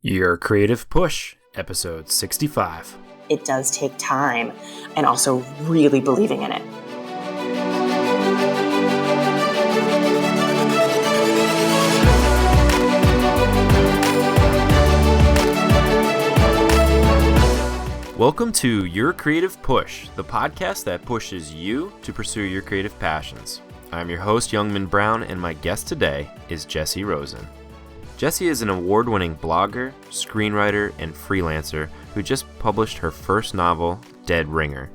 Your Creative Push, episode 65. It does take time and also really believing in it. Welcome to Your Creative Push, the podcast that pushes you to pursue your creative passions. I'm your host, Youngman Brown, and my guest today is Jessie Rosen. Jessie is an award-winning blogger, screenwriter, and freelancer who just published her first novel, Dead Ringer.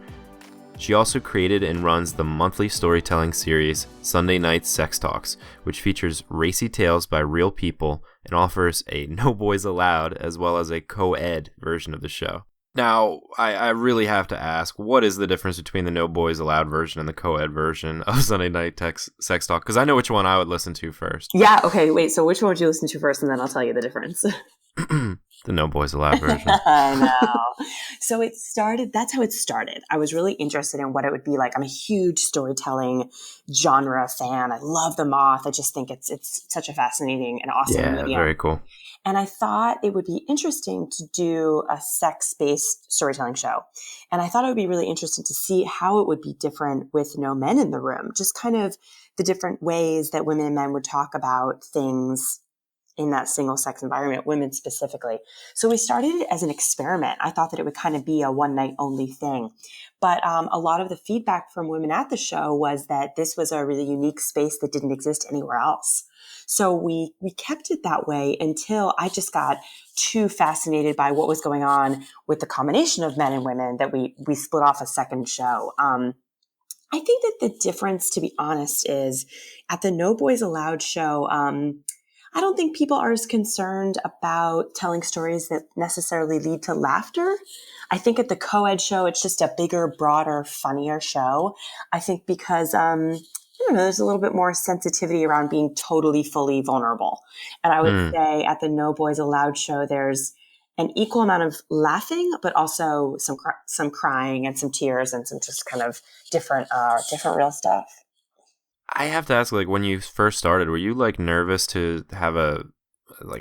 She also created and runs the monthly storytelling series Sunday Night Sex Talks, which features racy tales by real people and offers a No Boys Allowed as well as a co-ed version of the show. Now, I really have to ask, what is the difference between the No Boys Allowed version and the co-ed version of Sunday Night Sex Talk? Because I know which one I would listen to first. Yeah, okay, wait, so which one would you listen to first, and then I'll tell you the difference. The No Boys Allowed version. I know. So that's how it started. I was really interested in what it would be like. I'm a huge storytelling genre fan. I love The Moth. I just think it's such a fascinating and awesome medium. Very cool. And I thought it would be interesting to do a sex-based storytelling show. And I thought it would be really interesting to see how it would be different with no men in the room, just kind of the different ways that women and men would talk about things in that single sex environment, women specifically. So we started it as an experiment. I thought that it would kind of be a one night only thing. But a lot of the feedback from women at the show was that this was a really unique space that didn't exist anywhere else. So we kept it that way until I just got too fascinated by what was going on with the combination of men and women that we split off a second show. I think that the difference, to be honest, is at the No Boys Allowed show, I don't think people are as concerned about telling stories that necessarily lead to laughter. I think at the co-ed show, it's just a bigger, broader, funnier show. I think because, there's a little bit more sensitivity around being totally, fully vulnerable. And I would say at the No Boys Allowed show, there's an equal amount of laughing, but also some crying and some tears and some just kind of different real stuff. I have to ask, when you first started, were you nervous to have a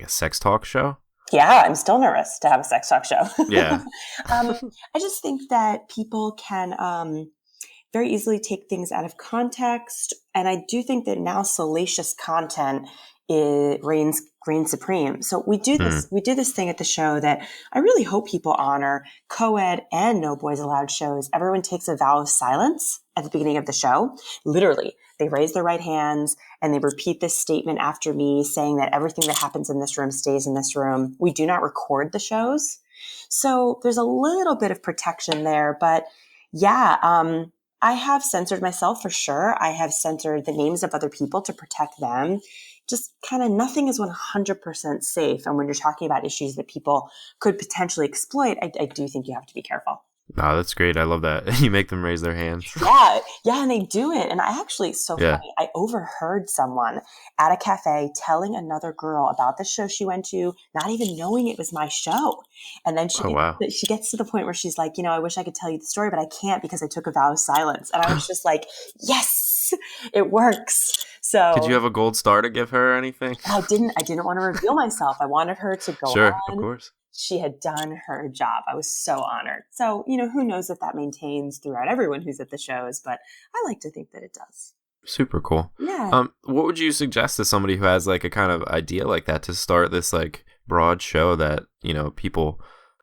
sex talk show? Yeah, I'm still nervous to have a sex talk show. Yeah. I just think that people can very easily take things out of context. And I do think that now salacious content reigns supreme. So we do this thing at the show that I really hope people honor. Co-ed and No Boys Allowed shows, everyone takes a vow of silence at the beginning of the show. Literally, they raise their right hands and they repeat this statement after me saying that everything that happens in this room stays in this room. We do not record the shows. So there's a little bit of protection there, but yeah, I have censored myself for sure. I have censored the names of other people to protect them. Just kind of nothing is 100% safe. And when you're talking about issues that people could potentially exploit, I do think you have to be careful. Oh, that's great. I love that. You make them raise their hands. Yeah, and they do it. And I actually, funny, I overheard someone at a cafe telling another girl about the show she went to, not even knowing it was my show. And then she gets to the point where she's like, I wish I could tell you the story, but I can't because I took a vow of silence. And I was just like, yes, it works. So did you have a gold star to give her or anything? I didn't want to reveal myself. I wanted her to go Sure, on. Of course. She had done her job. I was so honored. So, who knows if that maintains throughout everyone who's at the shows, but I like to think that it does. Super cool. Yeah. What would you suggest to somebody who has a kind of idea like that to start this broad show that, people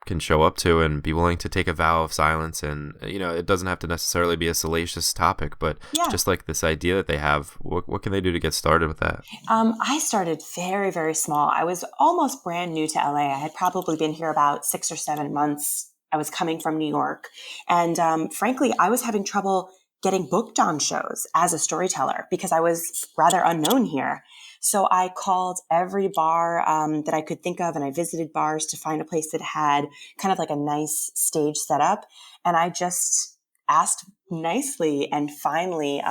can show up to and be willing to take a vow of silence? And, it doesn't have to necessarily be a salacious topic, but just this idea that they have, what can they do to get started with that? I started very, very small. I was almost brand new to LA. I had probably been here about 6 or 7 months. I was coming from New York. And frankly, I was having trouble getting booked on shows as a storyteller because I was rather unknown here. So I called every bar that I could think of, and I visited bars to find a place that had kind of a nice stage setup. And I just asked nicely, and finally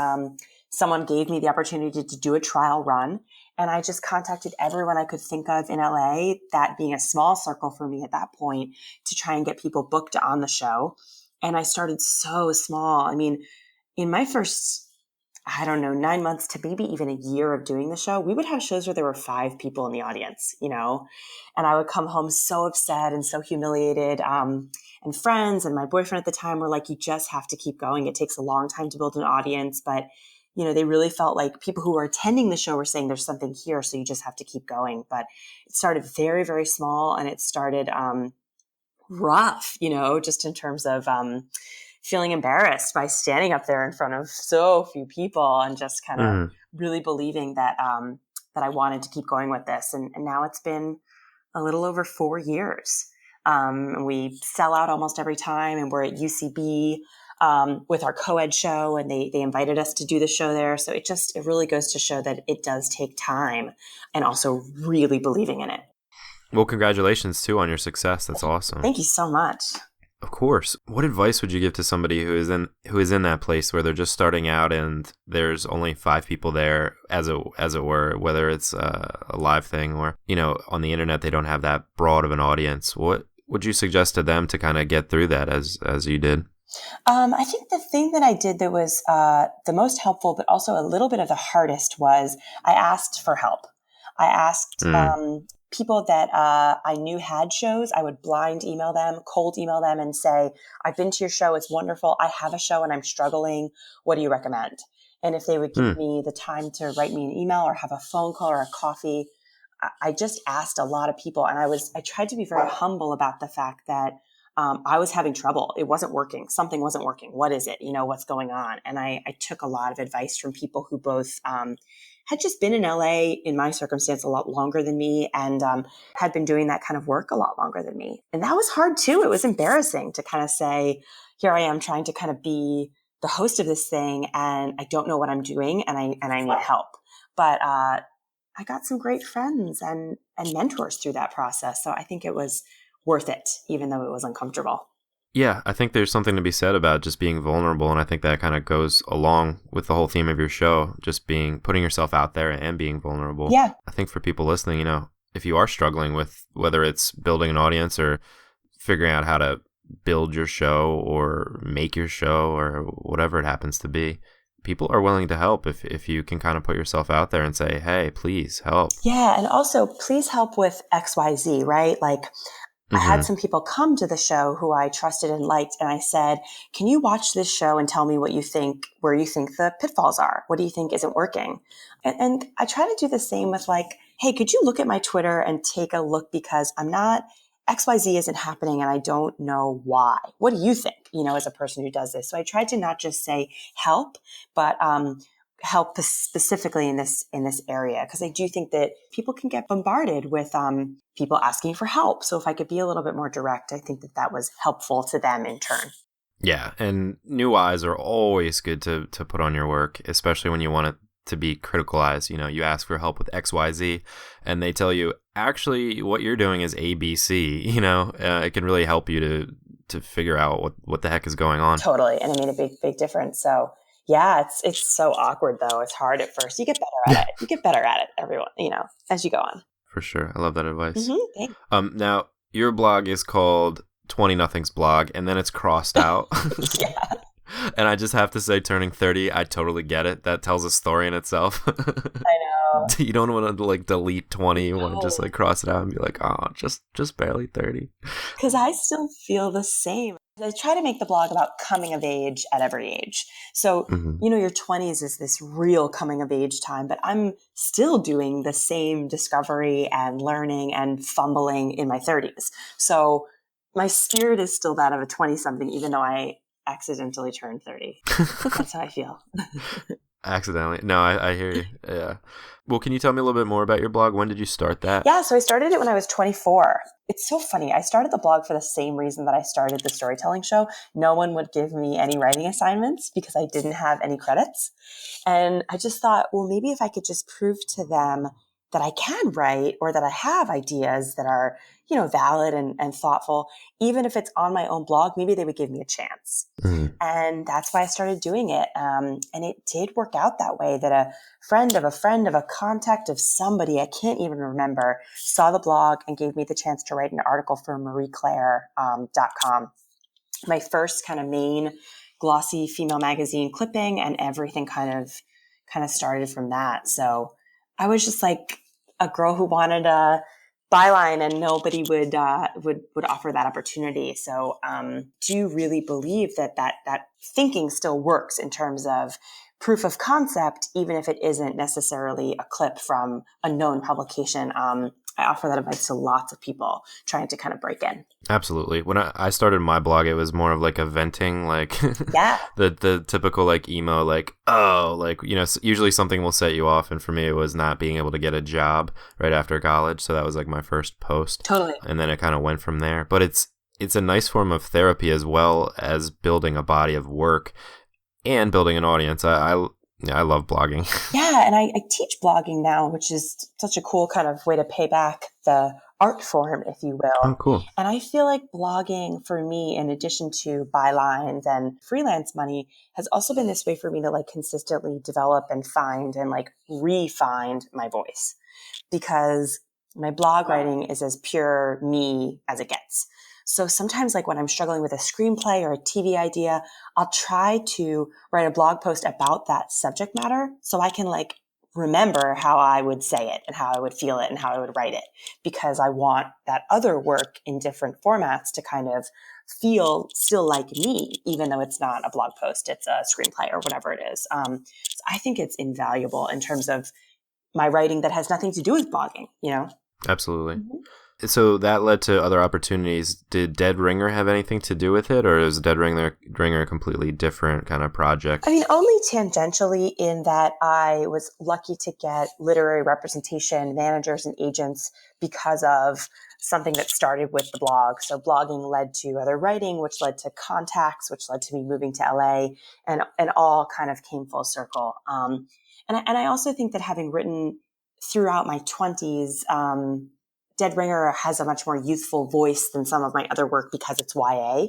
someone gave me the opportunity to do a trial run. And I just contacted everyone I could think of in LA, that being a small circle for me at that point, to try and get people booked on the show. And I started so small. I mean, in my first I don't know, 9 months to maybe even a year of doing the show, we would have shows where there were 5 people in the audience, and I would come home so upset and so humiliated. And friends and my boyfriend at the time were like, you just have to keep going. It takes a long time to build an audience, but they really felt like people who were attending the show were saying there's something here, so you just have to keep going. But it started very, very small, and it started rough, just in terms of feeling embarrassed by standing up there in front of so few people and just kind of really believing that that I wanted to keep going with this. And now it's been a little over 4 years. And we sell out almost every time, and we're at UCB with our co-ed show, and they invited us to do the show there. So it really goes to show that it does take time, and also really believing in it. Well, congratulations too on your success. That's awesome. Thank you so much. Of course. What advice would you give to somebody who is in that place where they're just starting out and there's only 5 people there, as it were, whether it's a live thing or on the internet they don't have that broad of an audience? What would you suggest to them to kind of get through that as you did? I think the thing that I did that was the most helpful, but also a little bit of the hardest, was I asked for help. I asked people that I knew had shows. I would blind email them, cold email them, and say, I've been to your show. It's wonderful. I have a show and I'm struggling. What do you recommend? And if they would give me the time to write me an email or have a phone call or a coffee, I just asked a lot of people. And I tried to be very humble about the fact that I was having trouble. It wasn't working. Something wasn't working. What is it? What's going on? And I took a lot of advice from people who both had just been in LA, in my circumstance, a lot longer than me, and had been doing that kind of work a lot longer than me. And that was hard too. It was embarrassing to kind of say, here I am trying to kind of be the host of this thing, and I don't know what I'm doing, and I need help. But I got some great friends and mentors through that process. So I think it was worth it, even though it was uncomfortable. Yeah, I think there's something to be said about just being vulnerable, and I think that kind of goes along with the whole theme of your show, just putting yourself out there and being vulnerable. Yeah. I think for people listening, if you are struggling with whether it's building an audience or figuring out how to build your show or make your show or whatever it happens to be, people are willing to help if you can kind of put yourself out there and say, hey, please help. Yeah, and also please help with XYZ, right? Like, I had some people come to the show who I trusted and liked, and I said, can you watch this show and tell me what you think, where you think the pitfalls are? What do you think isn't working? And I try to do the same with like, hey, could you look at my Twitter and take a look, because XYZ isn't happening and I don't know why. What do you think, as a person who does this? So I tried to not just say help, but help specifically in this area, because I do think that people can get bombarded with people asking for help. So if I could be a little bit more direct, I think that was helpful to them in turn. Yeah, and new eyes are always good to put on your work, especially when you want it to be criticalized. You ask for help with XYZ and they tell you, actually, what you're doing is ABC. It can really help you to figure out what the heck is going on. Totally. And it made a big difference. So yeah, it's so awkward though. It's hard at first. You get better at it. You get better at it, everyone, as you go on. For sure. I love that advice. Thanks. Now, your blog is called 20 Nothing's Blog, and then it's crossed out. Yeah. And I just have to say, turning 30, I totally get it. That tells a story in itself. I know. You don't want to delete 20. You want to just cross it out and be like, oh, just barely 30. Because I still feel the same. I try to make the blog about coming of age at every age. So, your 20s is this real coming of age time, but I'm still doing the same discovery and learning and fumbling in my 30s. So my spirit is still that of a 20-something, even though I accidentally turned 30. That's how I feel. Accidentally. No, I hear you. Yeah. Well, can you tell me a little bit more about your blog? When did you start that? Yeah, so I started it when I was 24. It's so funny. I started the blog for the same reason that I started the storytelling show. No one would give me any writing assignments because I didn't have any credits. And I just thought, well, maybe if I could just prove to them that I can write, or that I have ideas that are, valid and thoughtful, even if it's on my own blog, maybe they would give me a chance. And that's why I started doing it. And it did work out that way, that a friend of a contact of somebody, I can't even remember, saw the blog and gave me the chance to write an article for marieclaire.com. My first kind of main glossy female magazine clipping, and everything kind of kind of started from that. So I was just like a girl who wanted a byline, and nobody would offer that opportunity. So do you really believe that thinking still works in terms of proof of concept, even if it isn't necessarily a clip from a known publication? I offer that advice to lots of people trying to kind of break in. Absolutely. When I started my blog, it was more of like a venting, like Yeah. the typical like emo, like, oh, like, usually something will set you off. And for me, it was not being able to get a job right after college. So that was like my first post. Totally. And then it kind of went from there. But it's a nice form of therapy as well as building a body of work and building an audience. I love blogging. Yeah, and I teach blogging now, which is such a cool kind of way to pay back the art form, if you will. Oh, cool. And I feel like blogging for me, in addition to bylines and freelance money, has also been this way for me to like consistently develop and find and like re-find my voice, because my blog writing is as pure me as it gets. So sometimes, like when I'm struggling with a screenplay or a TV idea, I'll try to write a blog post about that subject matter so I can like remember how I would say it and how I would feel it and how I would write it, because I want that other work in different formats to kind of feel still like me, even though it's not a blog post, it's a screenplay or whatever it is. So I think it's invaluable in terms of my writing that has nothing to do with blogging, Absolutely. Mm-hmm. So that led to other opportunities. Did Dead Ringer have anything to do with it, or is Dead Ringer a completely different kind of project? I mean, only tangentially, in that I was lucky to get literary representation, managers and agents, because of something that started with the blog. So blogging led to other writing, which led to contacts, which led to me moving to LA, and all kind of came full circle. And I also think that having written throughout my 20s, Dead Ringer has a much more youthful voice than some of my other work because it's YA.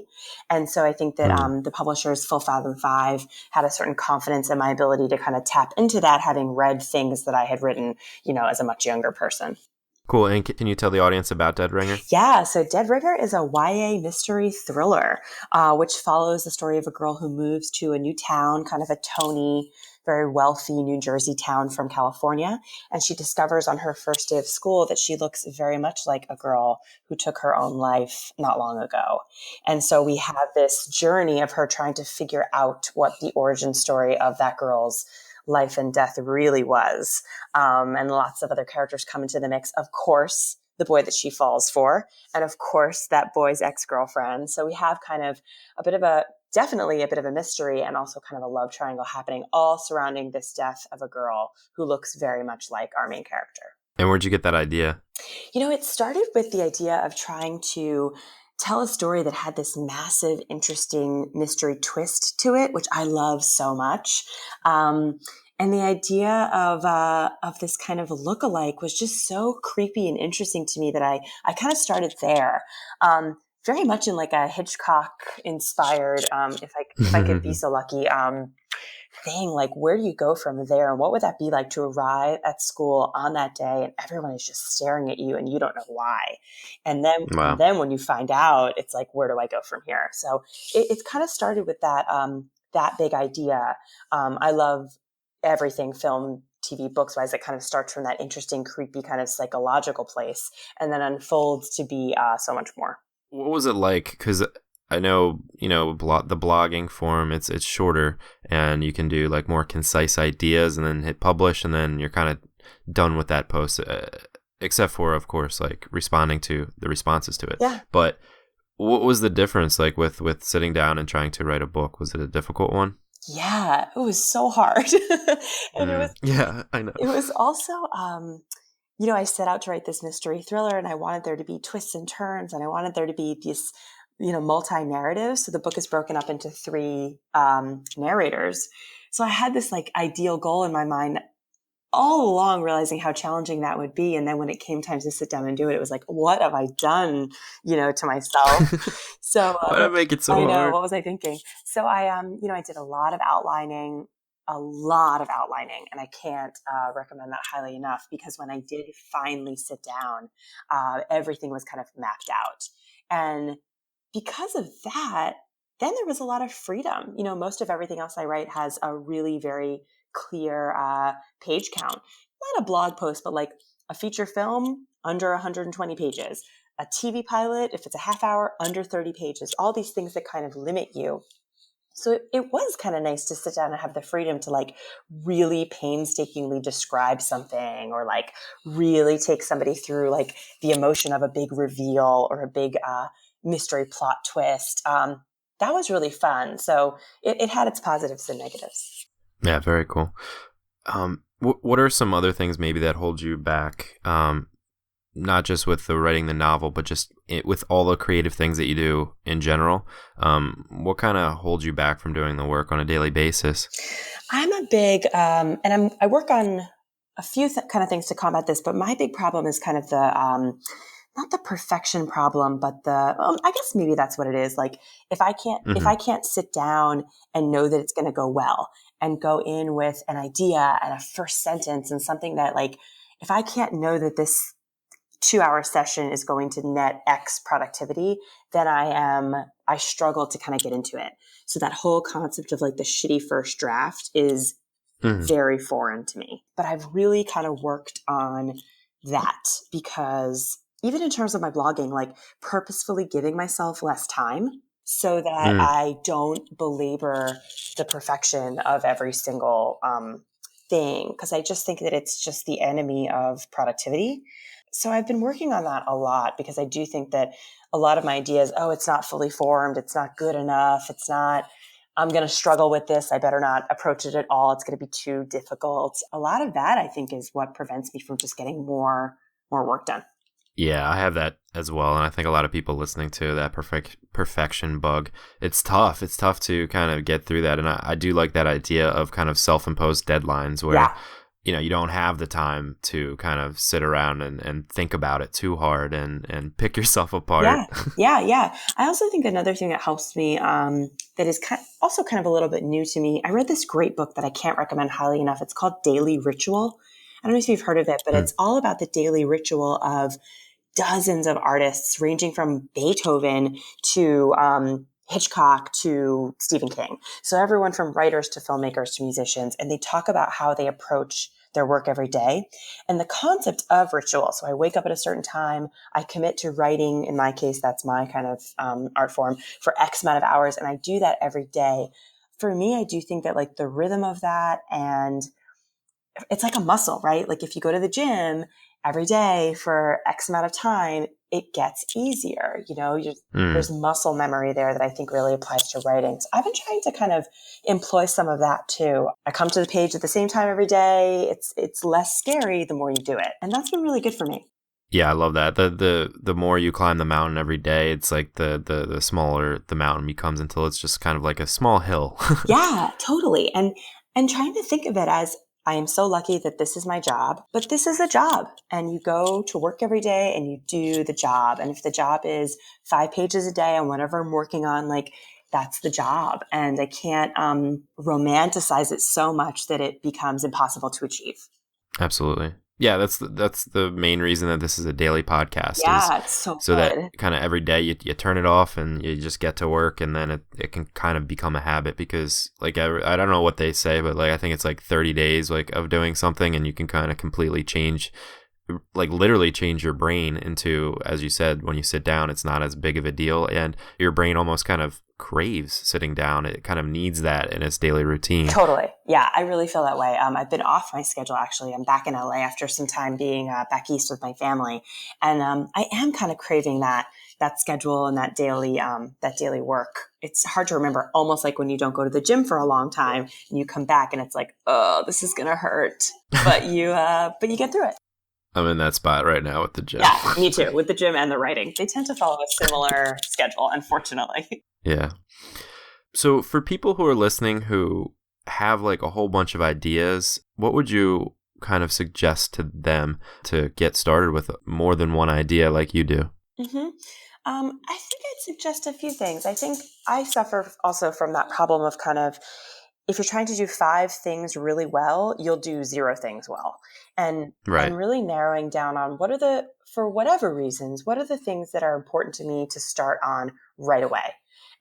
And so I think that the publishers, Full Fathom 5, had a certain confidence in my ability to kind of tap into that, having read things that I had written, as a much younger person. Cool. And can you tell the audience about Dead Ringer? Yeah, so Dead Ringer is a YA mystery thriller, which follows the story of a girl who moves to a new town, kind of a Tony, very wealthy New Jersey town from California. And she discovers on her first day of school that she looks very much like a girl who took her own life not long ago. And so we have this journey of her trying to figure out what the origin story of that girl's life and death really was. And lots of other characters come into the mix. Of course, the boy that she falls for, and of course, that boy's ex-girlfriend. So we have kind of definitely a bit of a mystery, and also kind of a love triangle happening, all surrounding this death of a girl who looks very much like our main character. And where'd you get that idea? It started with the idea of trying to tell a story that had this massive, interesting mystery twist to it, which I love so much. And the idea of this kind of lookalike was just so creepy and interesting to me that I kind of started there. Very much in like a Hitchcock inspired, if I could be so lucky, thing, like where do you go from there? And what would that be like to arrive at school on that day and everyone is just staring at you and you don't know why? And then, Wow. then when you find out, it's like, where do I go from here? So it's kind of started with that, that big idea. I love everything film, TV, books wise, that kind of starts from that interesting, creepy kind of psychological place and then unfolds to be so much more. What was it like? Because I know, the blogging form, it's shorter and you can do like more concise ideas and then hit publish and then you're kind of done with that post, except for, of course, like responding to the responses to it. Yeah. But what was the difference like with sitting down and trying to write a book? Was it a difficult one? Yeah, it was so hard. And it was, yeah, I know. It was also, I set out to write this mystery thriller and I wanted there to be twists and turns and I wanted there to be these, multi-narratives. So the book is broken up into 3 narrators. So I had this like ideal goal in my mind all along, realizing how challenging that would be. And then when it came time to sit down and do it, it was like, what have I done, to myself? So why did I make it so hard? I know, what was I thinking? So I did a lot of outlining, and I can't recommend that highly enough, because when I did finally sit down, everything was kind of mapped out. And because of that, then there was a lot of freedom. Most of everything else I write has a really very clear page count. Not a blog post, but like a feature film under 120 pages, a TV pilot, if it's a half hour, under 30 pages, all these things that kind of limit you. So it was kind of nice to sit down and have the freedom to like really painstakingly describe something, or like really take somebody through like the emotion of a big reveal or a big mystery plot twist. That was really fun. So it had its positives and negatives. Yeah, very cool. What are some other things maybe that hold you back? Not just with the writing the novel, but just with all the creative things that you do in general. What kind of holds you back from doing the work on a daily basis? I'm a big, I work on a few kind of things to combat this, but my big problem is kind of the, not the perfection problem, but I guess maybe that's what it is. Like if I can't sit down and know that it's going to go well and go in with an idea and a first sentence and something that like, if I can't know that this 2-hour session is going to net X productivity, then I struggle to kind of get into it. So that whole concept of like the shitty first draft is very foreign to me. But I've really kind of worked on that, because even in terms of my blogging, like purposefully giving myself less time so that I don't belabor the perfection of every single thing, because I just think that it's just the enemy of productivity. So I've been working on that a lot, because I do think that a lot of my ideas, it's not fully formed, it's not good enough, I'm going to struggle with this, I better not approach it at all, it's going to be too difficult. A lot of that, I think, is what prevents me from just getting more work done. Yeah, I have that as well, and I think a lot of people listening to that perfection bug, it's tough. It's tough to kind of get through that, and I do like that idea of kind of self-imposed deadlines where you don't have the time to kind of sit around and think about it too hard and pick yourself apart. Yeah. I also think another thing that helps me, that is also kind of a little bit new to me. I read this great book that I can't recommend highly enough. It's called Daily Ritual. I don't know if you've heard of it, but it's all about the daily ritual of dozens of artists, ranging from Beethoven to Hitchcock to Stephen King. So everyone from writers to filmmakers to musicians, and they talk about how they approach their work every day. And the concept of ritual. So I wake up at a certain time, I commit to writing. In my case, that's my kind of art form for X amount of hours. And I do that every day. For me, I do think that like the rhythm of that, and it's like a muscle, right? Like if you go to the gym every day for X amount of time, it gets easier. There's muscle memory there that I think really applies to writing. So I've been trying to kind of employ some of that too. I come to the page at the same time every day. It's less scary the more you do it. And that's been really good for me. Yeah, I love that. The more you climb the mountain every day, it's like the smaller the mountain becomes until it's just kind of like a small hill. Yeah, totally. And trying to think of it as, I am so lucky that this is my job, but this is a job, and you go to work every day and you do the job. And if the job is 5 pages a day on whatever I'm working on, like that's the job. And I can't romanticize it so much that it becomes impossible to achieve. Absolutely. Yeah, that's the main reason that this is a daily podcast. Yeah, it's so good. That kind of every day you turn it off and you just get to work, and then it can kind of become a habit, because like I don't know what they say, but like I think it's like 30 days like of doing something, and you can kind of completely change, like literally change your brain into, as you said, when you sit down, it's not as big of a deal, and your brain almost kind of craves sitting down. It kind of needs that in its daily routine. Totally. Yeah, I really feel that way. I've been off my schedule, actually. I'm back in LA after some time being back east with my family. And I am kind of craving that schedule and that daily work. It's hard to remember, almost like when you don't go to the gym for a long time and you come back and it's like, oh, this is going to hurt. But you get through it. I'm in that spot right now with the gym. Yeah, me too. With the gym and the writing. They tend to follow a similar schedule, unfortunately. Yeah. So for people who are listening who have like a whole bunch of ideas, what would you kind of suggest to them to get started with more than one idea like you do? Mm-hmm. I think I'd suggest a few things. I think I suffer also from that problem of kind of, if you're trying to do 5 things really well, you'll do 0 things well. And really narrowing down on for whatever reasons, what are the things that are important to me to start on right away?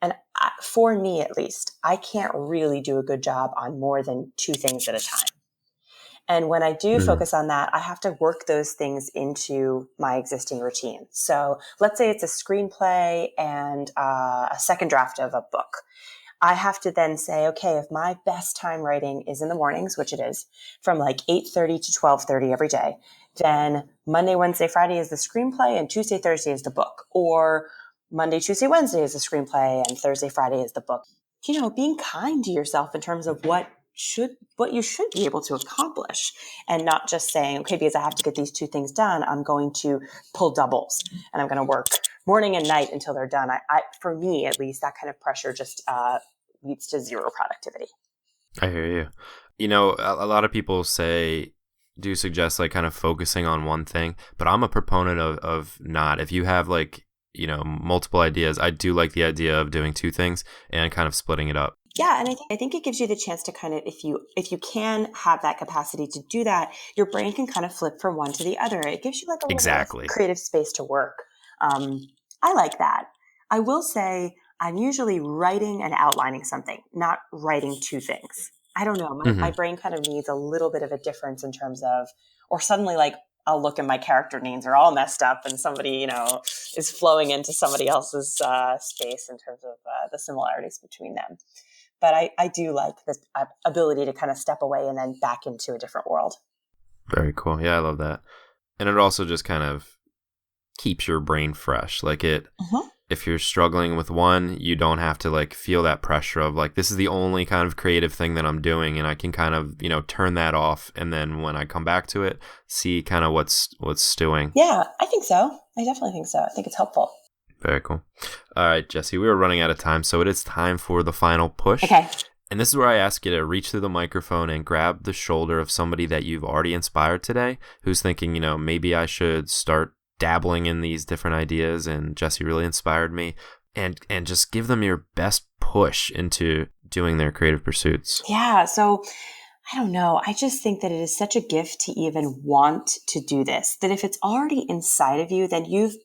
And for me, at least, I can't really do a good job on more than 2 things at a time. And when I do focus on that, I have to work those things into my existing routine. So let's say it's a screenplay and a second draft of a book. I have to then say, okay, if my best time writing is in the mornings, which it is, from like 8:30 to 12:30 every day, then Monday, Wednesday, Friday is the screenplay and Tuesday, Thursday is the book. Or Monday, Tuesday, Wednesday is the screenplay and Thursday, Friday is the book. Being kind to yourself in terms of what you should be able to accomplish, and not just saying, okay, because I have to get these 2 things done, I'm going to pull doubles and I'm going to work morning and night until they're done. For me, at least, that kind of pressure just leads to zero productivity. I hear you. A lot of people do suggest like kind of focusing on one thing, but I'm a proponent of not. If you have like, multiple ideas, I do like the idea of doing 2 things and kind of splitting it up. Yeah, and I think it gives you the chance to kind of, if you can have that capacity to do that, your brain can kind of flip from one to the other. It gives you like a little bit of creative space to work. I like that. I will say I'm usually writing and outlining something, not writing 2 things. I don't know. My brain kind of needs a little bit of a difference in terms of, or suddenly like I'll look and my character names are all messed up and somebody, is flowing into somebody else's space in terms of the similarities between them. But I do like this ability to kind of step away and then back into a different world. Very cool. Yeah, I love that. And it also just kind of keeps your brain fresh. Like if you're struggling with one, you don't have to like feel that pressure of like, this is the only kind of creative thing that I'm doing. And I can kind of, turn that off. And then when I come back to it, see kind of what's stewing. Yeah, I think so. I definitely think so. I think it's helpful. Very cool. All right, Jessie, we are running out of time, so it is time for the final push. Okay. And this is where I ask you to reach through the microphone and grab the shoulder of somebody that you've already inspired today, who's thinking, maybe I should start dabbling in these different ideas, and Jessie really inspired me, and just give them your best push into doing their creative pursuits. Yeah, so I don't know. I just think that it is such a gift to even want to do this, that if it's already inside of you, then you've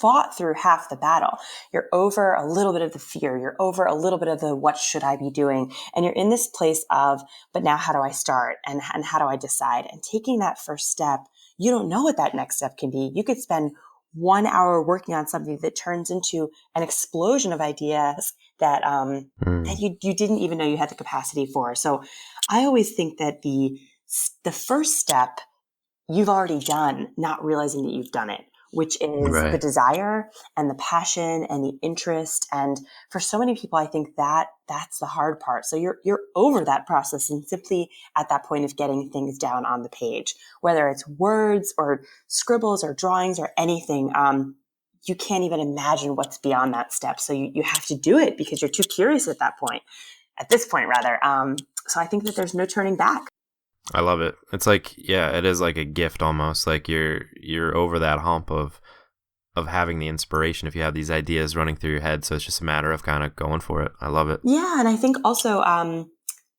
fought through half the battle. You're over a little bit of the fear. You're over a little bit of the what should I be doing? And you're in this place of, but now how do I start? And how do I decide? And taking that first step, you don't know what that next step can be. You could spend 1 hour working on something that turns into an explosion of ideas that that you didn't even know you had the capacity for. So I always think that the first step you've already done, not realizing that you've done it, which is the desire and the passion and the interest. And for so many people, I think that's the hard part. So you're over that process and simply at that point of getting things down on the page, whether it's words or scribbles or drawings or anything. You can't even imagine what's beyond that step. So you have to do it because you're too curious at this point rather. So I think that there's no turning back. I love it. It's like, yeah, it is like a gift almost. Like you're over that hump of having the inspiration if you have these ideas running through your head. So it's just a matter of kind of going for it. I love it. Yeah, and I think also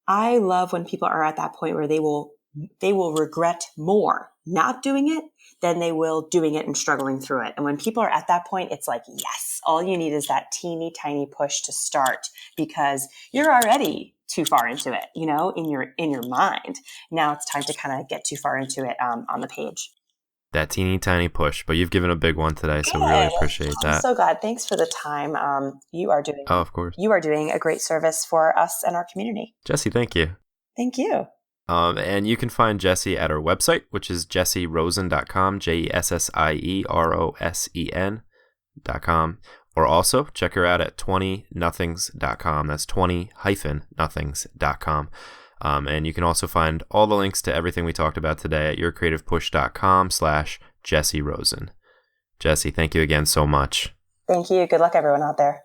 I love when people are at that point where they will regret more not doing it than they will doing it and struggling through it. And when people are at that point, it's like, yes, all you need is that teeny tiny push to start because you're already too far into it, in your mind. Now it's time to kind of get too far into it on the page. That teeny tiny push, but you've given a big one today, so really appreciate that. I'm so glad. Thanks for the time. You are doing. Oh, of course. You are doing a great service for us and our community. Jessie, thank you. Thank you. And you can find Jessie at her website, which is jessierosen.com, JessieRosen.com. Or also check her out at 20nothings.com. That's 20-nothings.com. And you can also find all the links to everything we talked about today at yourcreativepush.com/Jessie Rosen. Jessie, thank you again so much. Thank you. Good luck, everyone out there.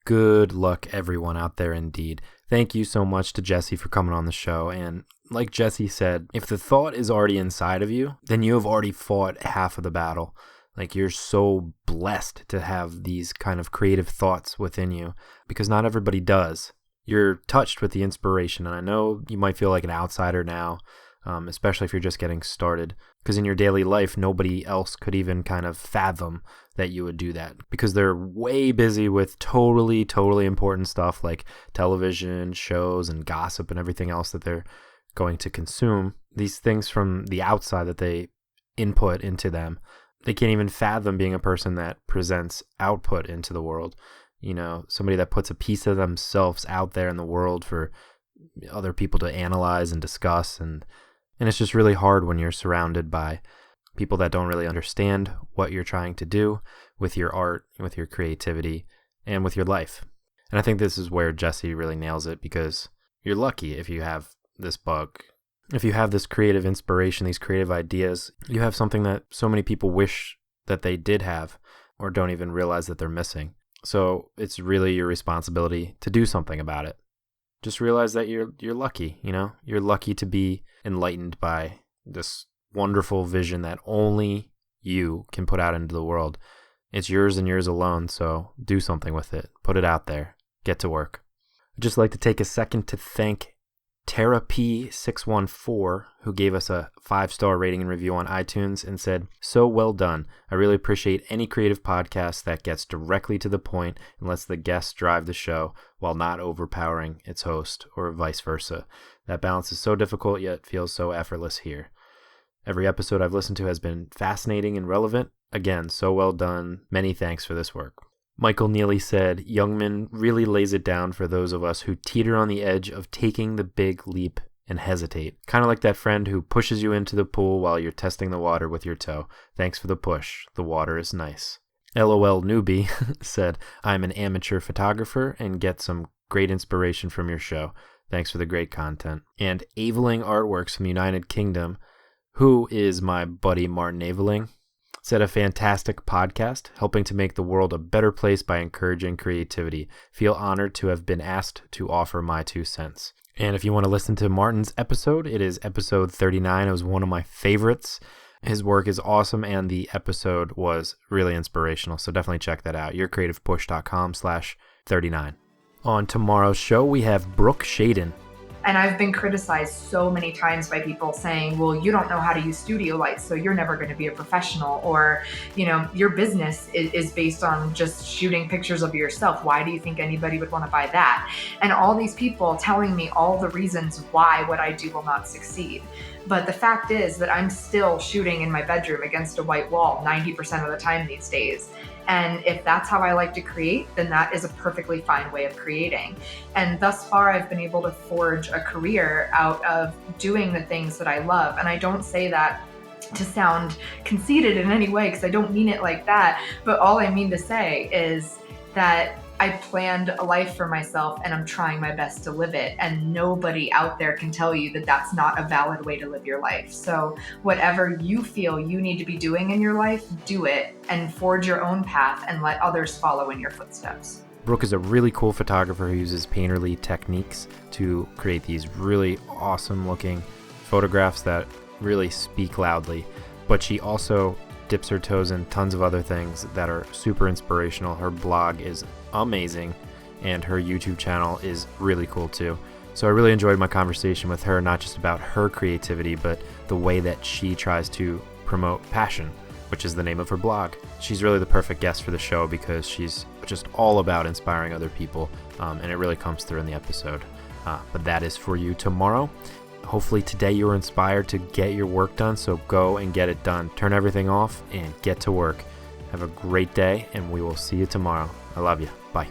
Good luck, everyone out there, indeed. Thank you so much to Jessie for coming on the show. And like Jessie said, if the thought is already inside of you, then you have already fought half of the battle. Like, you're so blessed to have these kind of creative thoughts within you because not everybody does. You're touched with the inspiration, and I know you might feel like an outsider now, especially if you're just getting started, because in your daily life, nobody else could even kind of fathom that you would do that, because they're way busy with totally important stuff like television shows and gossip and everything else that they're going to consume. These things from the outside that they input into them, they can't even fathom being a person that presents output into the world. Somebody that puts a piece of themselves out there in the world for other people to analyze and discuss. And it's just really hard when you're surrounded by people that don't really understand what you're trying to do with your art, with your creativity, and with your life. And I think this is where Jessie really nails it, because you're lucky if you have this bug. If you have this creative inspiration, these creative ideas, you have something that so many people wish that they did have or don't even realize that they're missing. So it's really your responsibility to do something about it. Just realize that you're lucky, You're lucky to be enlightened by this wonderful vision that only you can put out into the world. It's yours and yours alone, so do something with it. Put it out there. Get to work. I'd just like to take a second to thank Tara P614, who gave us a 5-star rating and review on iTunes and said, "So well done. I really appreciate any creative podcast that gets directly to the point and lets the guests drive the show while not overpowering its host, or vice versa. That balance is so difficult yet feels so effortless here. Every episode I've listened to has been fascinating and relevant. Again, so well done. Many thanks for this work." Michael Neely said, "Youngman really lays it down for those of us who teeter on the edge of taking the big leap and hesitate. Kind of like that friend who pushes you into the pool while you're testing the water with your toe. Thanks for the push. The water is nice." LOL Newbie said, "I'm an amateur photographer and get some great inspiration from your show. Thanks for the great content." And Aveling Artworks from the United Kingdom, who is my buddy Martin Aveling, said, "A fantastic podcast, helping to make the world a better place by encouraging creativity. Feel honored to have been asked to offer my 2 cents." And if you want to listen to Martin's episode, it is episode 39. It was one of my favorites. His work is awesome, and the episode was really inspirational. So definitely check that out. yourcreativepush.com/39. On tomorrow's show, we have Brooke Shaden. And I've been criticized so many times by people saying, well, you don't know how to use studio lights, so you're never going to be a professional. Or, your business is based on just shooting pictures of yourself. Why do you think anybody would want to buy that? And all these people telling me all the reasons why what I do will not succeed. But the fact is that I'm still shooting in my bedroom against a white wall 90% of the time these days. And if that's how I like to create, then that is a perfectly fine way of creating. And thus far, I've been able to forge a career out of doing the things that I love. And I don't say that to sound conceited in any way, because I don't mean it like that. But all I mean to say is that I planned a life for myself and I'm trying my best to live it. And nobody out there can tell you that that's not a valid way to live your life. So whatever you feel you need to be doing in your life, do it and forge your own path and let others follow in your footsteps. Brooke is a really cool photographer who uses painterly techniques to create these really awesome looking photographs that really speak loudly. But she also dips her toes in tons of other things that are super inspirational. Her blog is amazing and her YouTube channel is really cool too. So I really enjoyed my conversation with her, not just about her creativity, but the way that she tries to promote passion, which is the name of her blog. She's really the perfect guest for the show because she's just all about inspiring other people, and it really comes through in the episode. But that is for you tomorrow. Hopefully today you were inspired to get your work done, so go and get it done. Turn everything off and get to work. Have a great day, and we will see you tomorrow. I love you. Bye.